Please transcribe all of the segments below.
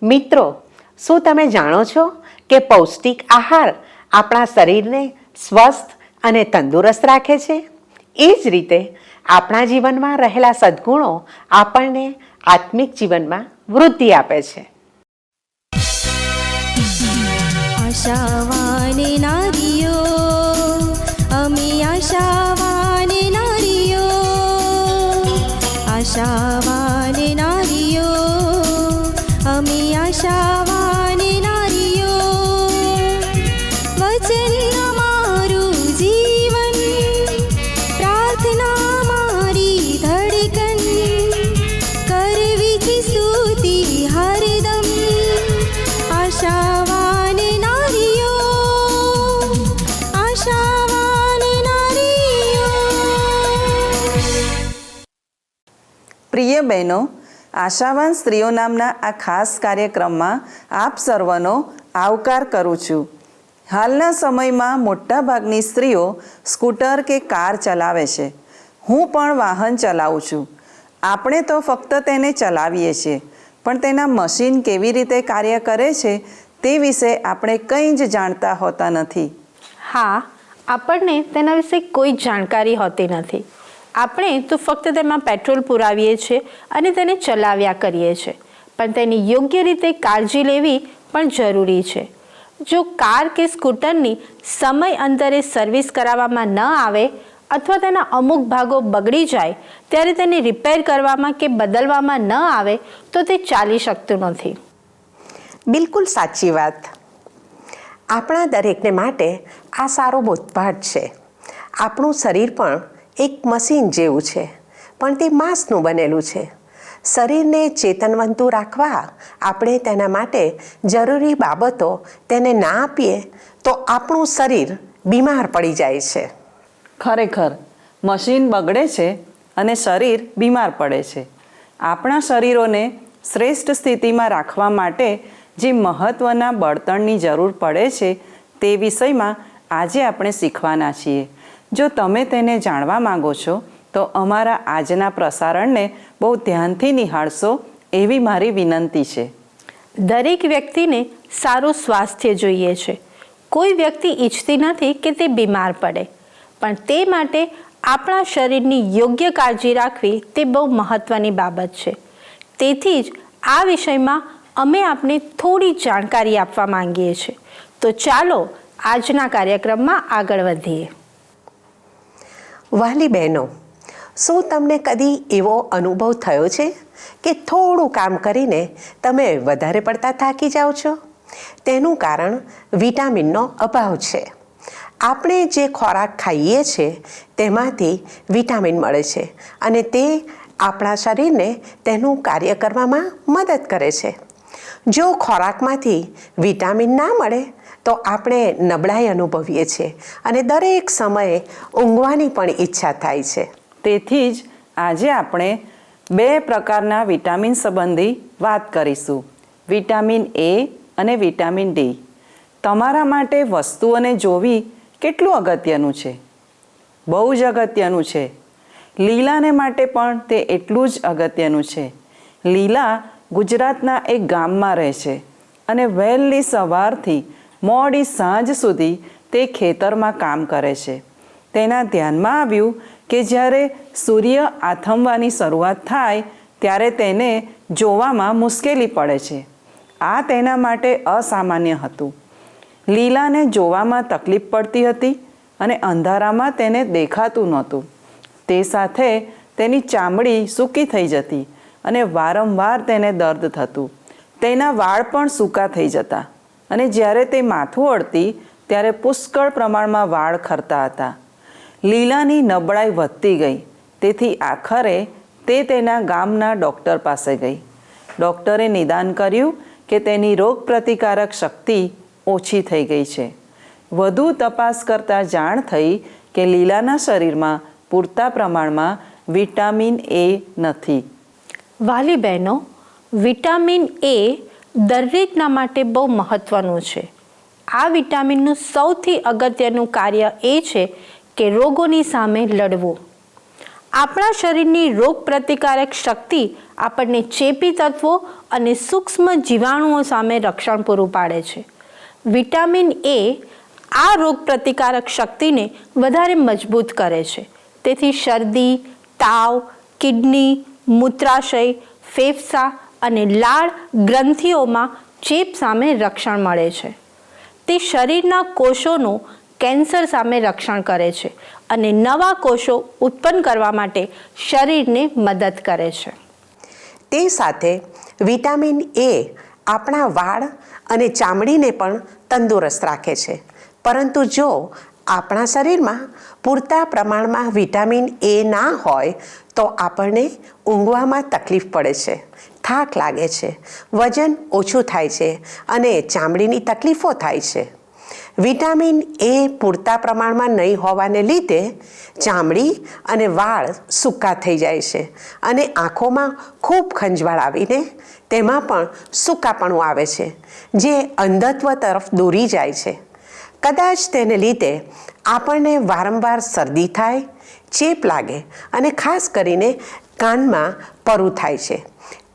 મિત્રો, શું તમે જાણો છો કે પૌષ્ટિક આહાર આપણા શરીરને સ્વસ્થ અને તંદુરસ્ત રાખે છે? એ જ રીતે આપણા જીવનમાં રહેલા સદ્ગુણો આપણને આત્મિક જીવનમાં વૃદ્ધિ આપે છે. આશાવાન નારીઓ, અમે આશાવાન નારીઓ, આશાવાન નારીઓ, અમે આશાવાન નારીઓ. વચન અમારું જીવન, પ્રાર્થના મારી ધડકન, કરવી છે સ્તુતિ હરદમ. આશાવાન નારીઓ, આશાવાન નારીઓ. પ્રિય બહેનો, આશાવાન સ્ત્રીઓ નામના આ ખાસ કાર્યક્રમમાં આપ સર્વનો આવકાર કરું છું. હાલના સમયમાં મોટાભાગની સ્ત્રીઓ સ્કૂટર કે કાર ચલાવે છે. હું પણ વાહન ચલાવું છું. આપણે તો ફક્ત તેને ચલાવીએ છીએ, પણ તેના મશીન કેવી રીતે કાર્ય કરે છે તે વિશે આપણે કંઈ જ જાણતા હોતા નથી. હા, આપણને તેના વિશે કોઈ જ જાણકારી હોતી નથી. આપણે તો ફક્ત તેમાં પેટ્રોલ પુરાવીએ છીએ અને તેને ચલાવ્યા કરીએ છીએ, પણ તેની યોગ્ય રીતે કાળજી લેવી પણ જરૂરી છે. જો કાર કે સ્કૂટરની સમય અંતરે સર્વિસ કરાવવામાં ન આવે અથવા તેના અમુક ભાગો બગડી જાય ત્યારે તેને રિપેર કરવામાં કે બદલવામાં ન આવે તો તે ચાલી શકતું નથી. બિલકુલ સાચી વાત. આપણા દરેકને માટે આ સારો બોધપાઠ છે. આપણું શરીર પણ એક મશીન જેવું છે, પણ તે માંસનું બનેલું છે. શરીરને ચેતનવંતું રાખવા આપણે તેના માટે જરૂરી બાબતો તેને ના આપીએ તો આપણું શરીર બીમાર પડી જાય છે. ખરેખર મશીન બગડે છે અને શરીર બીમાર પડે છે. આપણા શરીરોને શ્રેષ્ઠ સ્થિતિમાં રાખવા માટે જે મહત્ત્વના બળતણની જરૂર પડે છે તે વિષયમાં આજે આપણે શીખવાના છીએ. જો તમે તેને જાણવા માંગો છો તો અમારા આજના પ્રસારણને બહુ ધ્યાનથી નિહાળશો એવી મારી વિનંતી છે. દરેક વ્યક્તિને સારું સ્વાસ્થ્ય જોઈએ છે. કોઈ વ્યક્તિ ઈચ્છતી નથી કે તે બીમાર પડે, પણ તે માટે આપણા શરીરની યોગ્ય કાળજી રાખવી તે બહુ મહત્ત્વની બાબત છે. તેથી જ આ વિષયમાં અમે આપને થોડી જાણકારી આપવા માંગીએ છીએ. તો ચાલો આજના કાર્યક્રમમાં આગળ વધીએ. વહાલી બહેનો, શું તમને કદી એવો અનુભવ થયો છે કે થોડું કામ કરીને તમે વધારે પડતા થાકી જાઓ છો? તેનું કારણ વિટામિનનો અભાવ છે. આપણે જે ખોરાક ખાઈએ છીએ તેમાંથી વિટામિન મળે છે અને તે આપણા શરીરને તેનું કાર્ય કરવામાં મદદ કરે છે. જો ખોરાકમાંથી વિટામિન ના મળે તો આપણે નબળાઈ અનુભવીએ છીએ અને દરેક સમયે ઊંઘવાની પણ ઈચ્છા થાય છે. તેથી જ આજે આપણે 2 પ્રકારના વિટામિન સંબંધી વાત કરીશું, વિટામિન એ અને વિટામિન ડી. તમારા માટે વસ્તુઓને જોવી કેટલું અગત્યનું છે? બહુ જ અગત્યનું છે. લીલાને માટે પણ તે એટલું જ અગત્યનું છે. લીલા ગુજરાતના એક ગામમાં રહે છે અને વહેલી સવારથી મોડી સાંજ સુધી તે ખેતરમાં કામ કરે છે. તેના ધ્યાનમાં આવ્યું કે જ્યારે સૂર્ય આથમવાની શરૂઆત થાય ત્યારે તેને જોવામાં મુશ્કેલી પડે છે. આ તેના માટે અસામાન્ય હતું. લીલાને જોવામાં તકલીફ પડતી હતી અને અંધારામાં તેને દેખાતું નહોતું. તે સાથે તેની ચામડી સૂકી થઈ જતી અને વારંવાર તેને દર્દ થતું. તેના વાળ પણ સૂકા થઈ જતા અને જ્યારે તે માથું ઓળતી ત્યારે પુષ્કળ પ્રમાણમાં વાળ ખરતા હતા. લીલાની નબળાઈ વધતી ગઈ. તેથી આખરે તે તેના ગામના ડૉક્ટર પાસે ગઈ. ડૉક્ટરે નિદાન કર્યું કે તેની રોગપ્રતિકારક શક્તિ ઓછી થઈ ગઈ છે. વધુ તપાસ કરતાં જાણ થઈ કે લીલાના શરીરમાં પૂરતા પ્રમાણમાં વિટામિન એ નથી. વાલી બહેનો, વિટામિન એ દરેકના માટે બહુ મહત્ત્વનું છે. આ વિટામિનનું સૌથી અગત્યનું કાર્ય એ છે કે રોગોની સામે લડવું. આપણા શરીરની રોગ પ્રતિકારક શક્તિ આપણને ચેપી તત્વો અને સૂક્ષ્મ જીવાણુઓ સામે રક્ષણ પૂરું પાડે છે. વિટામિન એ આ રોગ પ્રતિકારક શક્તિને વધારે મજબૂત કરે છે. તેથી શરદી, તાવ, કિડની, મૂત્રાશય, ફેફસા અને લાળ ગ્રંથિઓમાં ચેપ સામે રક્ષણ મળે છે. તે શરીરના કોષોનું કેન્સર સામે રક્ષણ કરે છે અને નવા કોષો ઉત્પન્ન કરવા માટે શરીરને મદદ કરે છે. તે સાથે વિટામિન એ આપણા વાળ અને ચામડીને પણ તંદુરસ્ત રાખે છે. પરંતુ જો આપણા શરીરમાં પૂરતા પ્રમાણમાં વિટામિન એ ના હોય તો આપણને ઊંઘવામાં તકલીફ પડે છે, થાક લાગે છે, વજન ઓછું થાય છે અને ચામડીની તકલીફો થાય છે. વિટામિન એ પૂરતા પ્રમાણમાં નહીં હોવાને લીધે ચામડી અને વાળ સૂકા થઈ જાય છે અને આંખોમાં ખૂબ ખંજવાળ આવીને તેમાં પણ સૂકાપણું આવે છે, જે અંધત્વ તરફ દોરી જાય છે. કદાચ તેને લીધે આપણને વારંવાર શરદી થાય, ચેપ લાગે અને ખાસ કરીને કાનમાં પરું થાય છે.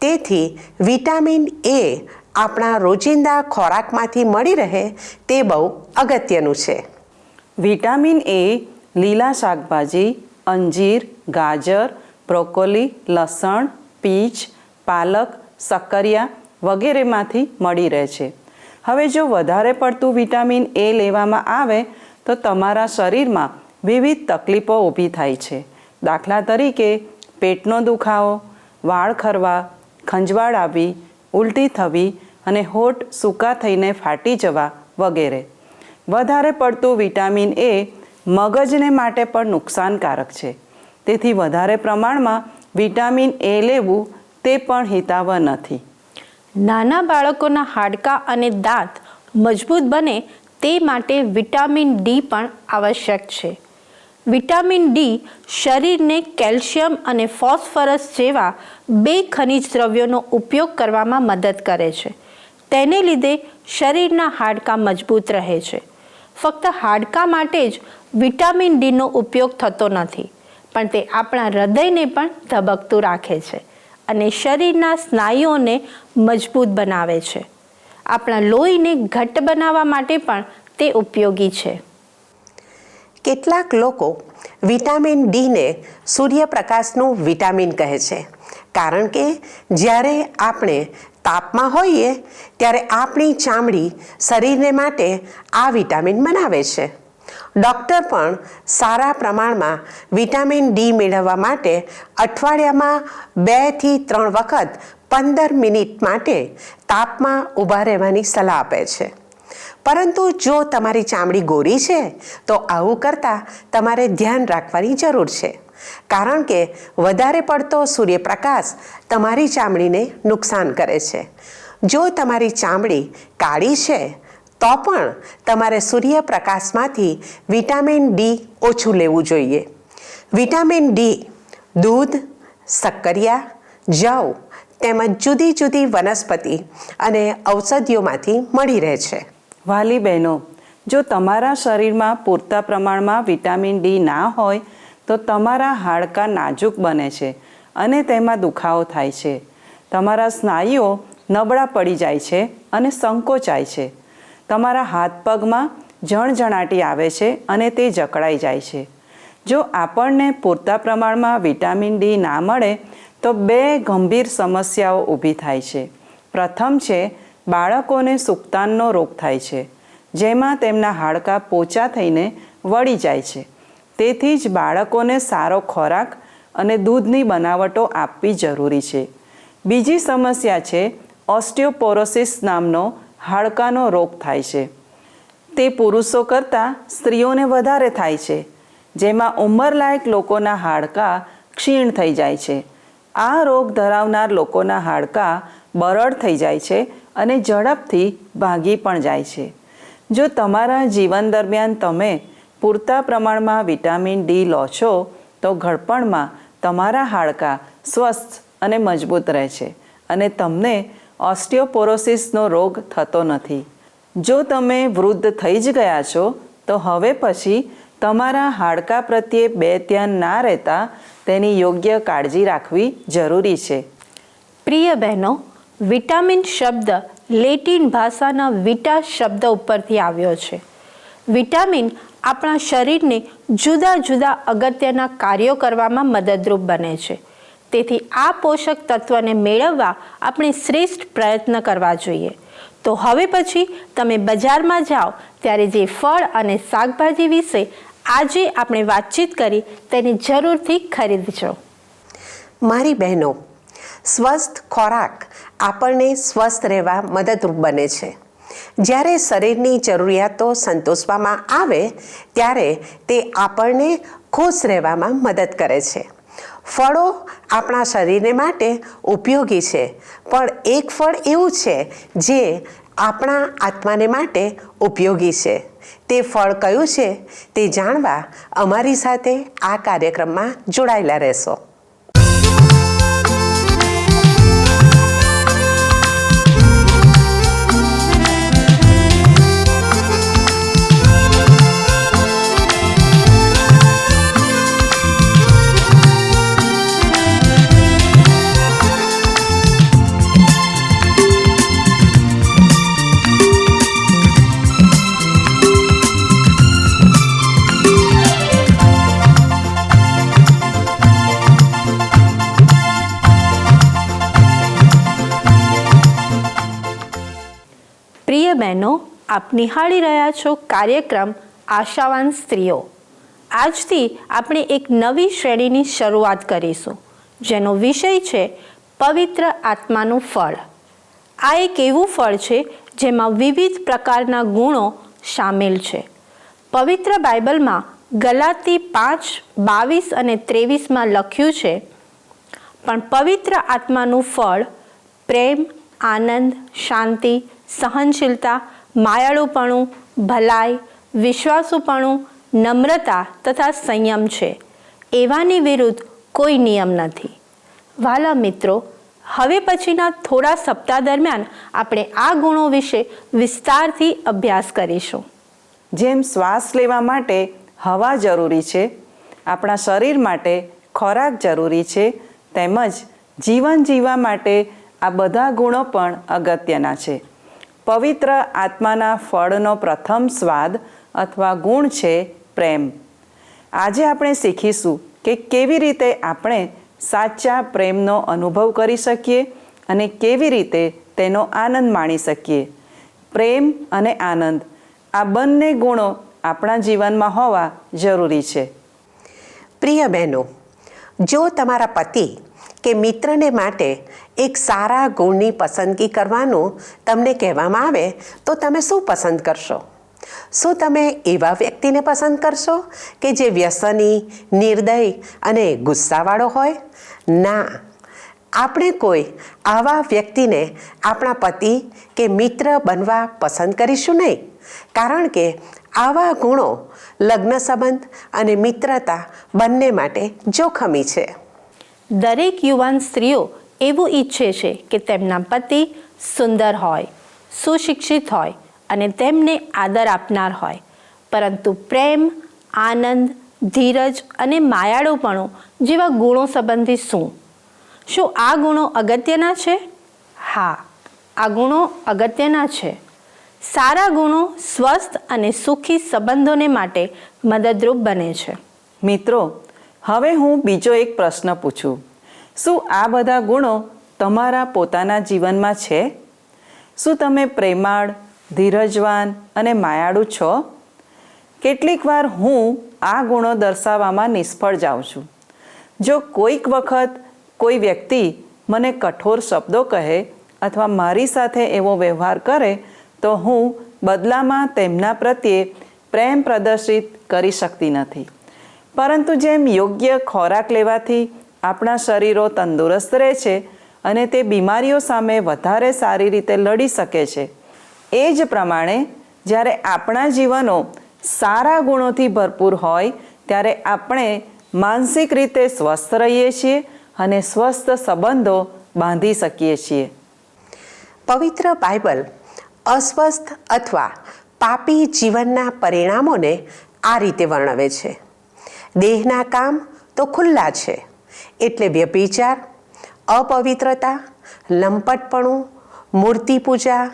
તેથી વિટામિન એ આપણા રોજિંદા ખોરાકમાંથી મળી રહે તે બહુ અગત્યનું છે. વિટામિન એ લીલા શાકભાજી, અંજીર, ગાજર, બ્રોકોલી, લસણ, પીચ, પાલક, શક્કરિયા વગેરેમાંથી મળી રહે છે. હવે જો વધારે પડતું વિટામિન એ લેવામાં આવે તો તમારા શરીરમાં વિવિધ તકલીફો ઊભી થાય છે. દાખલા તરીકે પેટનો દુખાવો, વાળ ખરવા, ખંજવાળ આવવી, ઉલટી થવી અને હોઠ સૂકા થઈને ફાટી જવા વગેરે. વધારે પડતું વિટામિન એ મગજને માટે પણ નુકસાનકારક છે. તેથી વધારે પ્રમાણમાં વિટામિન એ લેવું તે પણ હિતાવહ નથી. નાના બાળકોના હાડકાં અને દાંત મજબૂત બને તે માટે વિટામિન ડી પણ આવશ્યક છે. વિટામિન ડી શરીરને કેલ્શિયમ અને ફોસ્ફરસ જેવા 2 ખનિજ દ્રવ્યોનો ઉપયોગ કરવામાં મદદ કરે છે. તેને લીધે શરીરના હાડકાં મજબૂત રહે છે. ફક્ત હાડકાં માટે જ વિટામિન ડીનો ઉપયોગ થતો નથી, પણ તે આપણા હૃદયને પણ ધબકતું રાખે છે અને શરીરના સ્નાયુઓને મજબૂત બનાવે છે. આપણા લોહીને ઘટ્ટ બનાવવા માટે પણ તે ઉપયોગી છે. કેટલાક લોકો વિટામિન ડીને સૂર્યપ્રકાશનું વિટામિન કહે છે, કારણ કે જ્યારે આપણે તાપમાં હોઈએ ત્યારે આપણી ચામડી શરીરને માટે આ વિટામિન બનાવે છે. ડૉક્ટર પણ સારા પ્રમાણમાં વિટામિન ડી મેળવવા માટે અઠવાડિયામાં 2 થી 3 વખત 15 મિનિટ માટે તાપમાં ઊભા રહેવાની સલાહ આપે છે. પરંતુ જો તમારી ચામડી ગોરી છે તો આવું કરતાં તમારે ધ્યાન રાખવાની જરૂર છે, કારણ કે વધારે પડતો સૂર્યપ્રકાશ તમારી ચામડીને નુકસાન કરે છે. જો તમારી ચામડી કાળી છે તો પણ તમારે સૂર્યપ્રકાશમાંથી વિટામિન ડી ઓછું લેવું જોઈએ. વિટામિન ડી દૂધ, શક્કરિયા, જવ તેમજ જુદી જુદી વનસ્પતિ અને ઔષધિઓમાંથી મળી રહે છે. વાલી બહેનો, જો તમારા શરીરમાં પૂરતા પ્રમાણમાં વિટામિન ડી ના હોય તો તમારા હાડકાં નાજુક બને છે અને તેમાં દુખાવો થાય છે. તમારા સ્નાયુઓ નબળા પડી જાય છે અને સંકોચાય છે. તમારા હાથ પગમાં જણજણાટી આવે છે અને તે જકડાઈ જાય છે. જો આપણને પૂરતા પ્રમાણમાં વિટામિન ડી ના મળે તો 2 ગંભીર સમસ્યાઓ ઊભી થાય છે. પ્રથમ છે બાળકોને સુક્તાનનો રોગ થાય છે, જેમાં તેમના હાડકાં પોચા થઈને વળી જાય છે. તેથી જ બાળકોને સારો ખોરાક અને દૂધની બનાવટો આપવી જરૂરી છે. બીજી સમસ્યા છે ઓસ્ટિયોપોરોસિસ નામનો હાડકાનો રોગ થાય છે. તે પુરુષો કરતાં સ્ત્રીઓને વધારે થાય છે, જેમાં ઉંમરલાયક લોકોના હાડકાં ક્ષીણ થઈ જાય છે. આ રોગ ધરાવનાર લોકોના હાડકાં બરડ થઈ જાય છે અને ઝડપથી ભાંગી પણ જાય છે. જો તમારા જીવન દરમિયાન તમે પૂરતા પ્રમાણમાં વિટામિન ડી લો છો તો ઘડપણમાં તમારા હાડકાં સ્વસ્થ અને મજબૂત રહે છે અને તમને ઓસ્ટિયોપોરોસિસનો રોગ થતો નથી. જો તમે વૃદ્ધ થઈ જ ગયા છો તો હવે પછી તમારા હાડકાં પ્રત્યે બેધ્યાન ના રહેતા તેની યોગ્ય કાળજી રાખવી જરૂરી છે. પ્રિય બહેનો, વિટામિન શબ્દ લેટિન ભાષાના વિટા શબ્દ ઉપરથી આવ્યો છે. વિટામિન આપણા શરીરને જુદા જુદા અગત્યના કાર્યો કરવામાં મદદરૂપ બને છે. તેથી આ પોષક તત્વને મેળવવા આપણે શ્રેષ્ઠ પ્રયત્ન કરવા જોઈએ. તો હવે પછી તમે બજારમાં જાઓ ત્યારે જે ફળ અને શાકભાજી વિશે આજે આપણે વાતચીત કરી તેને જરૂરથી ખરીદજો. મારી બહેનો, સ્વસ્થ ખોરાક આપણને સ્વસ્થ રહેવા મદદરૂપ બને છે. જ્યારે શરીરની જરૂરિયાતો સંતોષવામાં આવે ત્યારે તે આપણને ખુશ રહેવામાં મદદ કરે છે. ફળો આપણા શરીરને માટે ઉપયોગી છે, પણ એક ફળ એવું છે જે આપણા આત્માને માટે ઉપયોગી છે. તે ફળ કયું છે તે જાણવા અમારી સાથે આ કાર્યક્રમમાં જોડાયેલા રહેશો. પ્રિય બહેનો, આપ નિહાળી રહ્યા છો કાર્યક્રમ આશાવાન સ્ત્રીઓ. આજથી આપણે એક નવી શ્રેણીની શરૂઆત કરીશું, જેનો વિષય છે પવિત્ર આત્માનું ફળ. આ એક એવું ફળ છે જેમાં વિવિધ પ્રકારના ગુણો સામેલ છે. પવિત્ર બાઇબલમાં ગલાતી 5:22 અને 23માં લખ્યું છે, પણ પવિત્ર આત્માનું ફળ પ્રેમ, આનંદ, શાંતિ, સહનશીલતા, માયાળુપણું, ભલાઈ, વિશ્વાસુપણું, નમ્રતા તથા સંયમ છે. એવાની વિરુદ્ધ કોઈ નિયમ નથી. વાલા મિત્રો, હવે પછીના થોડા સપ્તાહ દરમિયાન આપણે આ ગુણો વિશે વિસ્તારથી અભ્યાસ કરીશું. જેમ શ્વાસ લેવા માટે હવા જરૂરી છે, આપણા શરીર માટે ખોરાક જરૂરી છે, તેમજ જીવન જીવવા માટે આ બધા ગુણો પણ અગત્યના છે. પવિત્ર આત્માના ફળનો પ્રથમ સ્વાદ અથવા ગુણ છે પ્રેમ. આજે આપણે શીખીશું કે કેવી રીતે આપણે સાચા પ્રેમનો અનુભવ કરી શકીએ અને કેવી રીતે તેનો આનંદ માણી શકીએ. પ્રેમ અને આનંદ આ બંને ગુણો આપણા જીવનમાં હોવા જરૂરી છે. પ્રિય બહેનો, જો તમારા પતિ કે મિત્રને માટે એક સારા ગુણની પસંદગી કરવાનું તમને કહેવામાં આવે તો તમે શું પસંદ કરશો? શું તમે એવા વ્યક્તિને પસંદ કરશો કે જે વ્યસની, નિર્દય અને ગુસ્સાવાળો હોય? ના, આપણે કોઈ આવા વ્યક્તિને આપણા પતિ કે મિત્ર બનવા પસંદ કરીશું નહીં, કારણ કે આવા ગુણો લગ્ન સંબંધ અને મિત્રતા બંને માટે જોખમી છે. દરેક યુવાન સ્ત્રીઓ એવું ઈચ્છે છે કે તેમના પતિ સુંદર હોય, સુશિક્ષિત હોય અને તેમને આદર આપનાર હોય, પરંતુ પ્રેમ, આનંદ, ધીરજ અને માયાળુપણું જેવા ગુણો સંબંધી શું આ ગુણો અગત્યના છે? હા, આ ગુણો અગત્યના છે. સારા ગુણો સ્વસ્થ અને સુખી સંબંધોને માટે મદદરૂપ બને છે. મિત્રો, હવે હું બીજો એક પ્રશ્ન પૂછું. શું આ બધા ગુણો તમારા પોતાના જીવનમાં છે? શું તમે પ્રેમાળ, ધીરજવાન અને માયાળુ છો? કેટલીક વાર હું આ ગુણો દર્શાવવામાં નિષ્ફળ જાઉં છું. જો કોઈક વખત કોઈ વ્યક્તિ મને કઠોર શબ્દો કહે અથવા મારી સાથે એવો વ્યવહાર કરે તો હું બદલામાં તેમના પ્રત્યે પ્રેમ પ્રદર્શિત કરી શકતી નથી. પરંતુ જેમ યોગ્ય ખોરાક લેવાથી આપણા શરીરો તંદુરસ્ત રહે છે અને તે બીમારીઓ સામે વધારે સારી રીતે લડી શકે છે, એ જ પ્રમાણે જ્યારે આપણા જીવનો સારા ગુણોથી ભરપૂર હોય ત્યારે આપણે માનસિક રીતે સ્વસ્થ રહીએ છીએ અને સ્વસ્થ સંબંધો બાંધી શકીએ છીએ. પવિત્ર બાઇબલ અસ્વસ્થ અથવા પાપી જીવનના પરિણામોને આ રીતે વર્ણવે છે. દેહના કામ તો ખુલ્લા છે, એટલે વ્યભિચાર, અપવિત્રતા, લંપટપણું, મૂર્તિ પૂજા,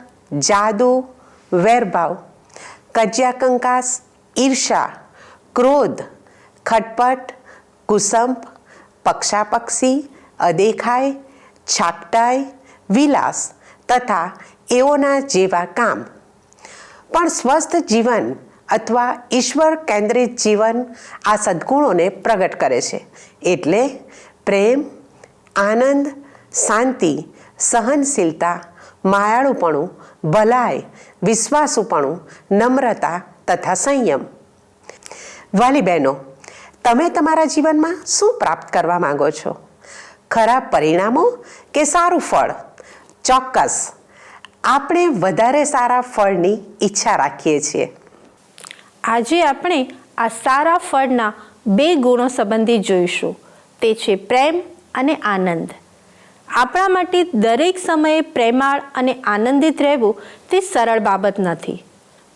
જાદુ, વેરભાવ, કજ્યાકંકાસ, ઈર્ષા, ક્રોધ, ખટપટ, કુસંપ, પક્ષાપક્ષી, અદેખાઈ, છાકટાઈ, વિલાસ તથા એઓના જેવા કામ. પણ સ્વસ્થ જીવન અથવા ઈશ્વર કેન્દ્રિત જીવન આ સદ્ગુણોને પ્રગટ કરે છે. એટલે પ્રેમ, આનંદ, શાંતિ, સહનશીલતા, માયાળુપણું, ભલાઈ, વિશ્વાસુપણું, નમ્રતા તથા સંયમ. વાલી બહેનો, તમે તમારા જીવનમાં શું પ્રાપ્ત કરવા માંગો છો? ખરાબ પરિણામો કે સારું ફળ? ચોક્કસ આપણે વધારે સારા ફળની ઈચ્છા રાખીએ છીએ. આજે આપણે આ સારા ફળના 2 ગુણો સંબંધી જોઈશું. તે છે પ્રેમ અને આનંદ. આપણા માટે દરેક સમયે પ્રેમાળ અને આનંદિત રહેવું તે સરળ બાબત નથી.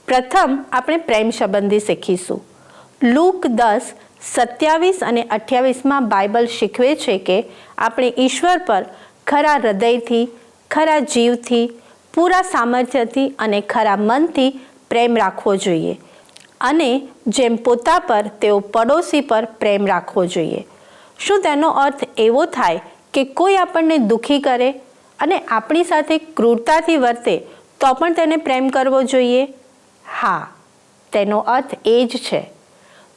પ્રથમ આપણે પ્રેમ સંબંધી શીખીશું. લૂક 10:27 અને 28માં બાઇબલ શીખવે છે કે આપણે ઈશ્વર પર ખરા હૃદયથી, ખરા જીવથી, પૂરા સામર્થ્યથી અને ખરા મનથી પ્રેમ રાખવો જોઈએ અને જેમ પોતા પર તેઓ પડોશી પર પ્રેમ રાખવો જોઈએ. શું તેનો અર્થ એવો થાય કે કોઈ આપણને દુઃખી કરે અને આપણી સાથે ક્રૂરતાથી વર્તે તો પણ તેને પ્રેમ કરવો જોઈએ? હા, તેનો અર્થ એ જ છે.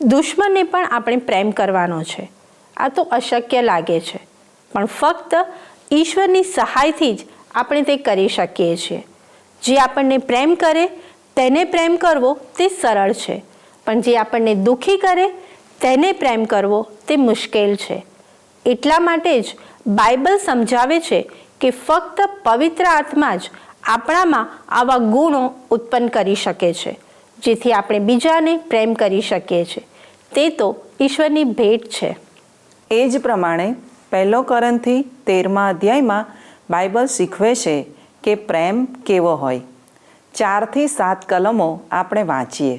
દુશ્મનને પણ આપણે પ્રેમ કરવાનો છે. આ તો અશક્ય લાગે છે, પણ ફક્ત ઈશ્વરની સહાયથી જ આપણે તે કરી શકીએ છીએ. જે આપણને પ્રેમ કરે તેને પ્રેમ કરવો તે સરળ છે, પણ જે આપણને દુઃખી કરે તેને પ્રેમ કરવો તે મુશ્કેલ છે. એટલા માટે જ બાઇબલ સમજાવે છે કે ફક્ત પવિત્ર આત્મા જ આપણામાં આવા ગુણો ઉત્પન્ન કરી શકે છે, જેથી આપણે બીજાને પ્રેમ કરી શકીએ છીએ. તે તો ઈશ્વરની ભેટ છે. એ જ પ્રમાણે 1 કોરિન્થી 13મા અધ્યાયમાં બાઇબલ શીખવે છે કે પ્રેમ કેવો હોય. 4 થી 7 કલમો આપણે વાંચીએ.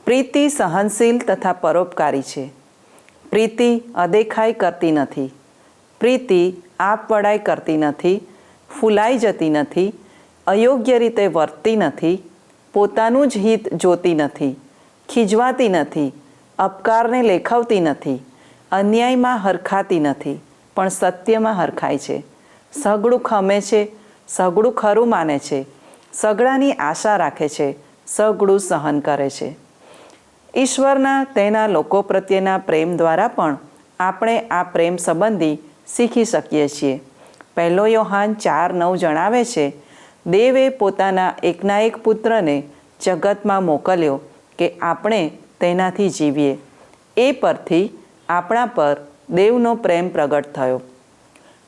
પ્રીતિ સહનશીલ તથા પરોપકારી છે. પ્રીતિ અદેખાઈ કરતી નથી. પ્રીતિ આપવડાઈ કરતી નથી, ફૂલાઈ જતી નથી, અયોગ્ય રીતે વર્તતી નથી, પોતાનું જ હિત જોતી નથી, ખીજવાતી નથી, અપકારને લેખવતી નથી, અન્યાયમાં હરખાતી નથી, પણ સત્યમાં હરખાય છે, સઘળું ખમે છે, સઘળું ખરું માને છે, સઘળાની આશા રાખે છે, સઘળું સહન કરે છે. ઈશ્વરના તેના લોકો પ્રત્યેના પ્રેમ દ્વારા પણ આપણે આ પ્રેમ સંબંધી શીખી શકીએ છીએ. 1 યોહાન 4:9 જણાવે છે, દેવે પોતાના એકના એક પુત્રને જગતમાં મોકલ્યો કે આપણે તેનાથી જીવીએ. એ પરથી આપણા પર દેવનો પ્રેમ પ્રગટ થયો.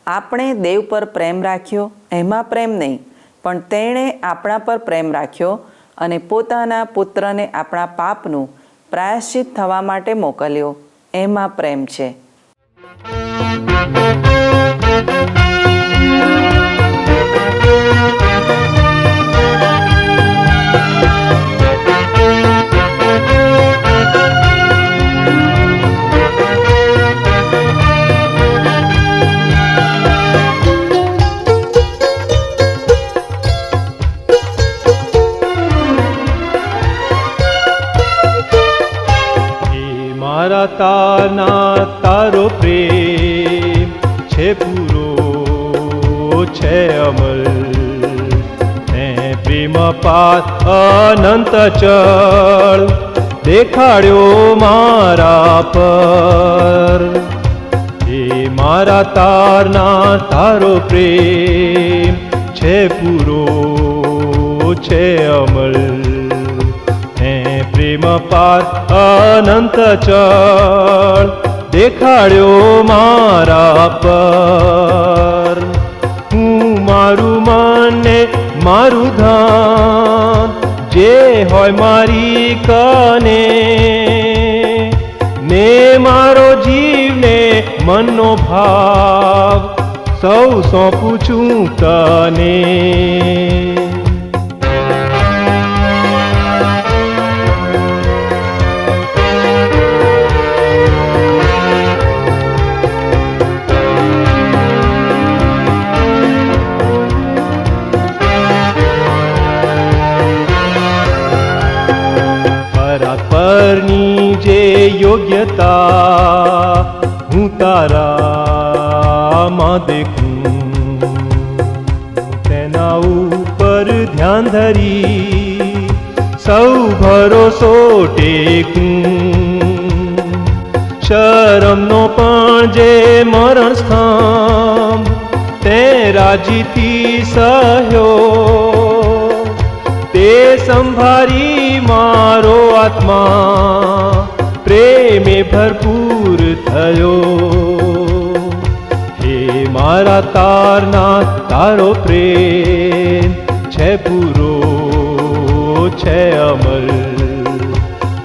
આપણે દેવ પર પ્રેમ રાખ્યો એમાં પ્રેમ નહીં, પણ તેણે આપણા પર પ્રેમ રાખ્યો અને પોતાના પુત્રને આપણા પાપનું પ્રાયશ્ચિત થવા માટે મોકલ્યો એમાં પ્રેમ છે. તારના તારો પ્રેમ છે પૂરો છે અમલ, તે પ્રેમ પાર અનંત ચળ દેખાડ્યો મારા પર. એ મારા તારના તારો પ્રેમ છે પૂરો છે અમલ, પ્રેમ પાર અનંત ચળ દેખાડ્યો મારા પર. હું મારું મન ને મારું ધન જે હોય મારી કને, ને મારો જીવને મનનો ભાવ સૌ સોંપું છું તને. યોગ્યતા હું તારામાં દેખું, તેના ઉપર ધ્યાન ધરી સૌ ભરોસો ટેકું. શરમનો પણ જે મરણ સ્તંભ તે રાજીથી સહ્યો, તે સંભારી મારો આત્મા પ્રેમે ભરપૂર થયો. હે મારા તારનાથ, તારો પ્રેમ છે પૂરો છે અમર,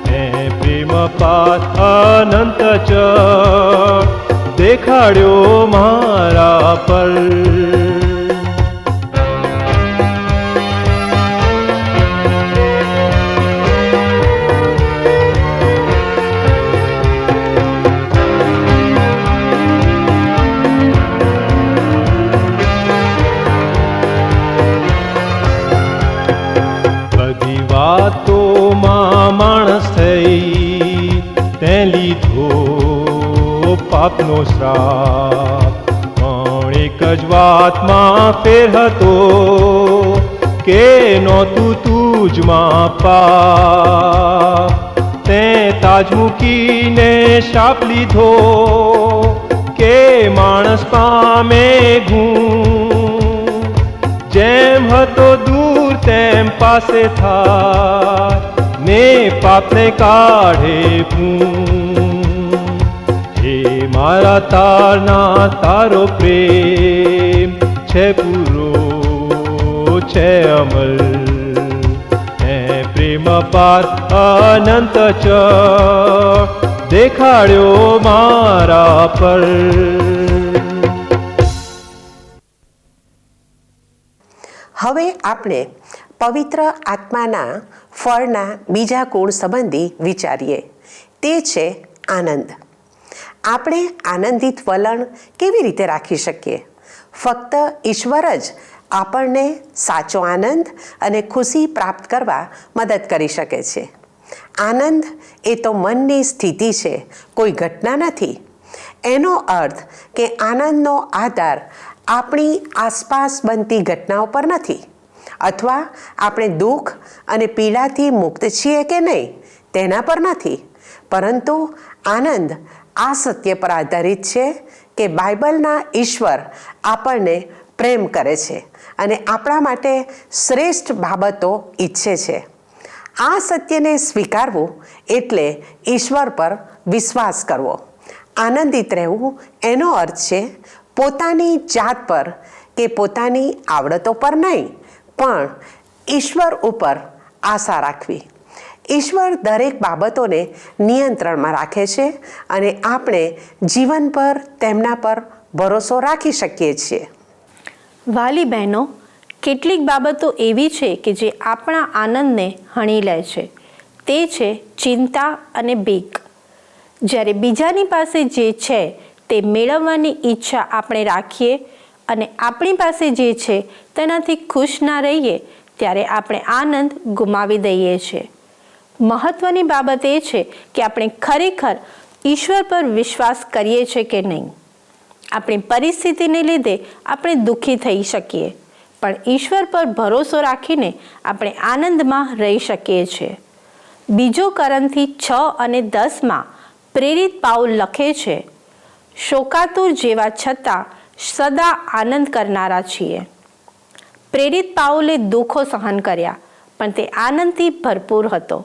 હે પ્રેમ પાર અનંત ચળ દેખાડ્યો મારા પર. બધી વાતોમાં માણસ થઈ તે લીધો પાપનો શ્રાપ, પણ એક જ વાતમાં ફેર હતો કે નહોતું તુજમાં પાપ. તે તાજ મૂકીને શાપ લીધો કે માણસ પામે ગુણ, જેમ હતો દૂર તેમ પાસે થાય ને પાપને કાઢે પૂં. હે મારા તારના તારો પ્રેમ છે પૂરો છે અમર, હે પ્રેમ પાર અનંત ચળ દેખાડ્યો મારા પર. હવે આપણે પવિત્ર આત્માના ફળના બીજા ગુણ સંબંધી વિચારીએ, તે છે આનંદ. આપણે આનંદિત વલણ કેવી રીતે રાખી શકીએ? ફક્ત ઈશ્વર જ આપણને સાચો આનંદ અને ખુશી પ્રાપ્ત કરવા મદદ કરી શકે છે. આનંદ એ તો મનની સ્થિતિ છે, કોઈ ઘટના નથી. એનો અર્થ કે આનંદનો આધાર આપણી આસપાસ બનતી ઘટનાઓ પર નથી, અથવા આપણે દુઃખ અને પીડાથી મુક્ત છીએ કે નહીં તેના પર નથી, પરંતુ આનંદ આ સત્ય પર આધારિત છે કે બાઇબલના ઈશ્વર આપણને પ્રેમ કરે છે અને આપણા માટે શ્રેષ્ઠ બાબતો ઈચ્છે છે. આ સત્યને સ્વીકારવું એટલે ઈશ્વર પર વિશ્વાસ કરવો. આનંદિત રહેવું એનો અર્થ છે પોતાની જાત પર કે પોતાની આવડતો પર નહીં, પણ ઈશ્વર ઉપર આશા રાખવી. ઈશ્વર દરેક બાબતોને નિયંત્રણમાં રાખે છે અને આપણે જીવન પર તેમના પર ભરોસો રાખી શકીએ છીએ. વાલી બહેનો, કેટલીક બાબતો એવી છે કે જે આપણા આનંદને હણી લે છે. તે છે ચિંતા અને બીક. જ્યારે બીજાની પાસે જે છે તે મેળવવાની ઈચ્છા આપણે રાખીએ અને આપણી પાસે જે છે તેનાથી ખુશ ના રહીએ, ત્યારે આપણે આનંદ ગુમાવી દઈએ છીએ. મહત્ત્વની બાબત એ છે કે આપણે ખરેખર ઈશ્વર પર વિશ્વાસ કરીએ છીએ કે નહીં. આપણી પરિસ્થિતિને લીધે આપણે દુઃખી થઈ શકીએ, પણ ઈશ્વર પર ભરોસો રાખીને આપણે આનંદમાં રહી શકીએ છીએ. બીજો કરંથી 6 અને 10 પ્રેરિત પાઉલ લખે છે, શોકાતુર જેવા છતાં સદા આનંદ કરનારા છીએ. પ્રેરિત પાઉલે દુઃખો સહન કર્યા, પણ તે આનંદથી ભરપૂર હતો,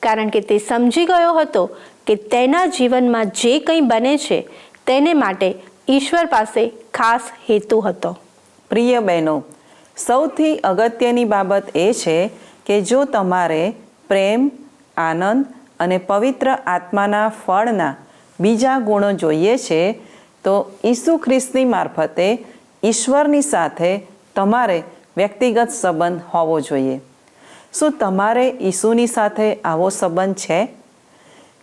કારણ કે તે સમજી ગયો હતો કે તેના જીવનમાં જે કંઈ બને છે તેને માટે ઈશ્વર પાસે ખાસ હેતુ હતો. પ્રિય બહેનો, સૌથી અગત્યની બાબત એ છે કે જો તમારે પ્રેમ, આનંદ અને પવિત્ર આત્માના ફળના બીજા ગુણો જોઈએ છે તો ઈસુ ખ્રિસ્તની મારફતે ઈશ્વરની સાથે તમારે વ્યક્તિગત સંબંધ હોવો જોઈએ. શું તમારે ઈસુની સાથે આવો સંબંધ છે?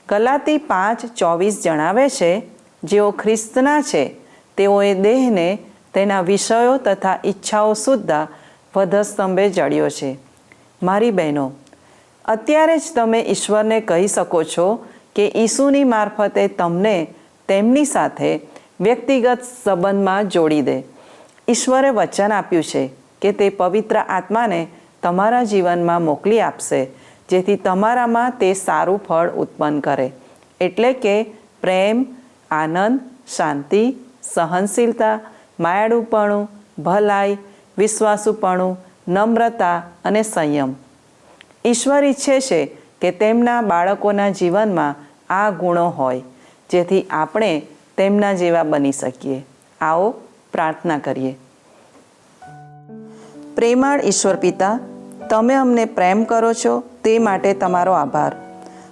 ગલાતી 5:24 જણાવે છે, જેઓ ખ્રિસ્તના છે તેઓએ દેહને તેના વિષયો તથા ઈચ્છાઓ સુદ્ધા વધસ્તંભે જડ્યો છે. મારી બહેનો, અત્યારે જ તમે ઈશ્વરને કહી શકો છો કે ઈસુની મારફતે તમને તેમની સાથે વ્યક્તિગત સંબંધમાં જોડી દે. ઈશ્વરે વચન આપ્યું છે કે તે પવિત્ર આત્માને તમારા જીવનમાં મોકલી આપશે, જેથી તમારામાં તે સારું ફળ ઉત્પન્ન કરે, એટલે કે પ્રેમ, આનંદ, શાંતિ, સહનશીલતા, માયાળુપણું, ભલાઈ, વિશ્વાસુપણું, નમ્રતા અને સંયમ. ઈશ્વર ઈચ્છે છે કે તેમના બાળકોના જીવનમાં આ ગુણો હોય, જેથી આપણે તેમના જેવા બની શકીએ. આવો પ્રાર્થના કરીએ. પ્રેમાળ ઈશ્વર પિતા, તમે અમને પ્રેમ કરો છો તે માટે તમારો આભાર.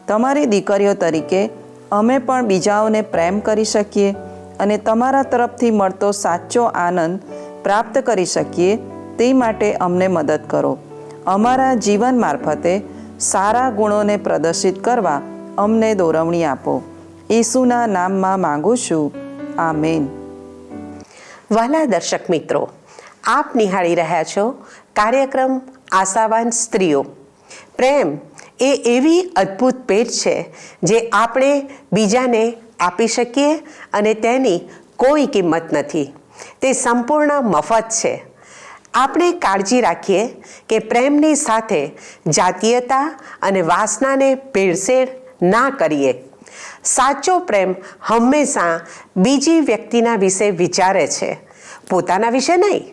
તમારી દીકરીઓ તરીકે અમે પણ બીજાઓને પ્રેમ કરી શકીએ અને તમારા તરફથી મળતો સાચો આનંદ પ્રાપ્ત કરી શકીએ તે માટે અમને મદદ કરો. અમારા જીવન મારફતે સારા ગુણોને પ્રદર્શિત કરવા અમને દોરવણી આપો. ઈસુના નામમાં માંગુ છું. આમેન. વહાલા દર્શક મિત્રો, આપ નિહાળી રહ્યા છો કાર્યક્રમ આશાવાન સ્ત્રીઓ. પ્રેમ એ એવી અદ્ભુત ભેટ છે જે આપણે બીજાને આપી શકીએ અને તેની કોઈ કિંમત નથી. તે સંપૂર્ણ મફત છે. આપણે કાળજી રાખીએ કે પ્રેમની સાથે જાતીયતા અને વાસનાને ભેળસેળ ના કરીએ. સાચો પ્રેમ હંમેશા બીજી વ્યક્તિના વિશે વિચારે છે, પોતાના વિશે નહીં.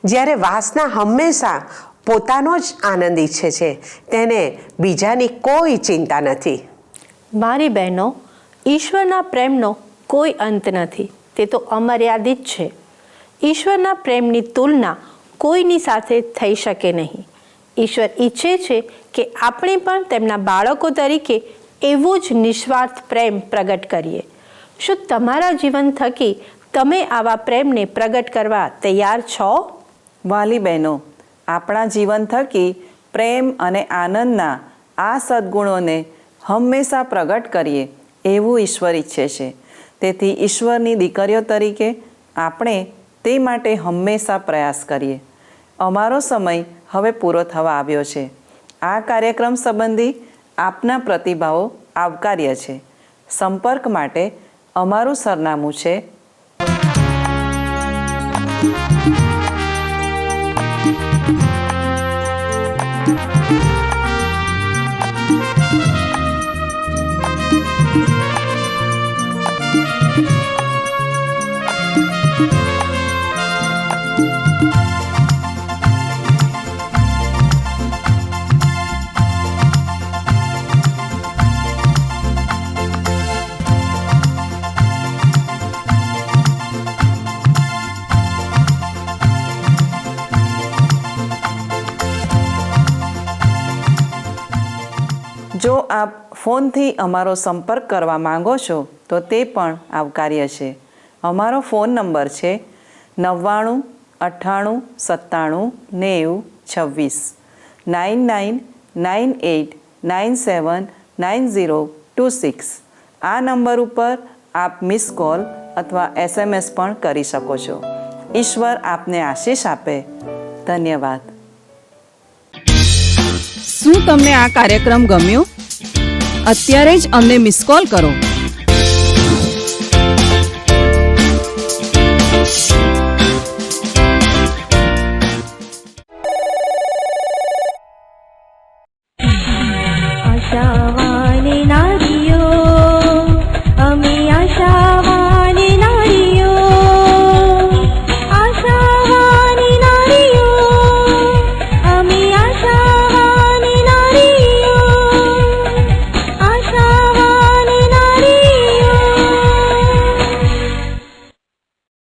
જ્યારે વાસના હંમેશા પોતાનો જ આનંદ ઈચ્છે છે, તેને બીજાની કોઈ ચિંતા નથી. મારી બહેનો, ઈશ્વરના પ્રેમનો કોઈ અંત નથી. તે તો અમર્યાદિત છે. ઈશ્વરના પ્રેમની તુલના કોઈની સાથે થઈ શકે નહીં. ઈશ્વર ઈચ્છે છે કે આપણે પણ તેમના બાળકો તરીકે એવો જ નિસ્વાર્થ પ્રેમ પ્રગટ કરીએ. શું તમારા જીવન થકી તમે આવા પ્રેમને પ્રગટ કરવા તૈયાર છો? વાલી બહેનો, આપણા જીવન થકી પ્રેમ અને આનંદના આ સદ્ગુણોને હંમેશા પ્રગટ કરીએ એવું ઈશ્વર ઈચ્છે છે. તેથી ઈશ્વરની દીકરીઓ તરીકે આપણે તે માટે હંમેશા પ્રયાસ કરીએ. અમારો સમય હવે પૂરો થવા આવ્યો છે. આ કાર્યક્રમ સંબંધી આપના પ્રતિભાવો આવકાર્ય છે. સંપર્ક માટે અમારું સરનામું છે જો આપ ફોનથી અમારો સંપર્ક કરવા માંગો છો તો તે પણ આવકાર્ય છે. અમારો ફોન નંબર છે 99 98 97 90 26 9998979026. આ નંબર ઉપર આપ મિસ કોલ અથવા SMS પણ કરી શકો છો. ઈશ્વર આપને આશીષ આપે. ધન્યવાદ. શું તમને આ કાર્યક્રમ ગમ્યો? અત્યારે જ અમને મિસ કોલ કરો.